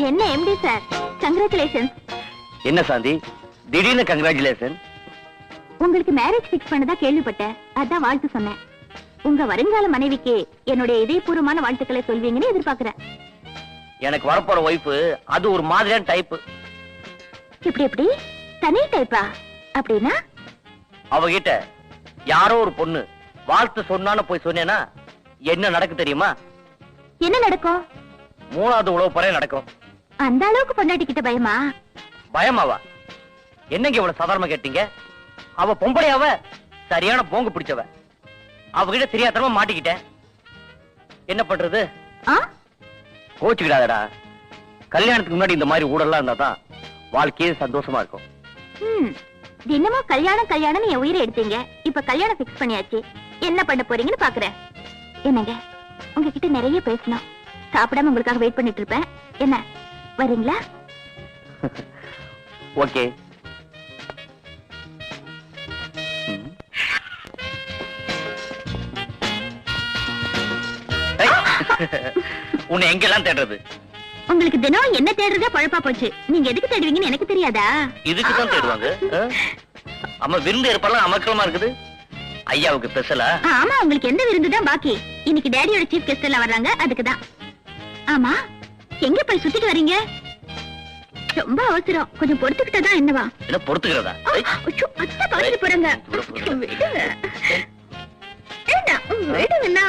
என்ன MD sir, congratulations. என்ன சாந்தி, திடீர்னு கங்க்ராச்சுலேஷன்? உங்களுக்கு மேரேஜ் ஃபிக்ஸ் பண்ணதா கேள்விப்பட்டேன், அதான் வாழ்த்து சொன்னேன். உங்க வருங்கால மனைவிக்கு என்னுடைய இதயபூர்வமான வாழ்த்துக்களை சொல்வீங்கன்னு எதிர்பார்க்கிறேன். எனக்கு வரப்போற ஒய்ஃப் அது ஒரு மாதிரியான டைப். இப்படி எப்படி தனி டைப்பா? அப்படின்னா அவகிட்ட யாரோ ஒரு பொண்ணு வாழ்த்து சொன்னான்னு போய் சொன்னேன்னா என்ன நடக்கு தெரியுமா? என்ன நடக்கும்? 3வது உழவு பறைய நடக்கும். அந்த அளவுக்கு பொண்டாட்டிக்கிட்ட பயமா? பயமாவா? என்னங்க இவ்வளவு சாதாரணமா கேட்டீங்க? அவ பொம்பளையாவ சரியான போங்கு பிடிச்சவ. அவகிட்ட தெரியாதனமா மாட்டிக்கிட்டேன். என்ன பண்றது? கோச்சுக்கிடாதடா. கல்யாணத்துக்கு முன்னாடி இந்த மாதிரி ஊடெல்லாம் இருந்தாதான் வாழ்க்கையே சந்தோஷமா இருக்கும். தினமும் கல்யாணம் கல்யாணம் என் உயிரை எடுத்தீங்க. இப்ப கல்யாணம் பிக்ஸ் பண்ணியாச்சு, என்ன பண்ண போறீங்கன்னு பாக்குறேன். என்னங்க, உங்ககிட்ட நிறைய பேசணும். சாப்பிடாம உங்களுக்காக வெயிட் பண்ணிட்டு இருப்பேன். என்ன வரீங்களா? ஓகே. உன்னை எங்கெல்லாம் தேடுறது? உங்களுக்கு தினம் என்ன தேடுறதா பழப்பா போச்சு. நீங்க எதுக்கு தேடுவீங்கன்னு எனக்கு தெரியாதா? இதுக்கு தான் தேடுவாங்க. அம்மா விருந்து ஏற்பாடுலாம் அமர்க்கலமா இருக்குது. ஐயாவுக்கு ஸ்பெஷலா? ஆமா, உங்களுக்கு எந்த விருந்து தான் பாக்கி? இன்னைக்கு டேடியோட சீஃப் கெஸ்ட் எல்லாம் வர்றாங்க, அதுக்கு தான். ஆமா, எங்க போய் சுத்திட்டு வரீங்க? ரொம்ப அவசரம், கொஞ்சம் பொறுத்துக்கிட்டா தான் என்னவா? என்ன பொறுத்துக்கிறதா? அத்தை பாத்துட்டு போறாங்க. விடுங்க, விடுங்கண்ணா.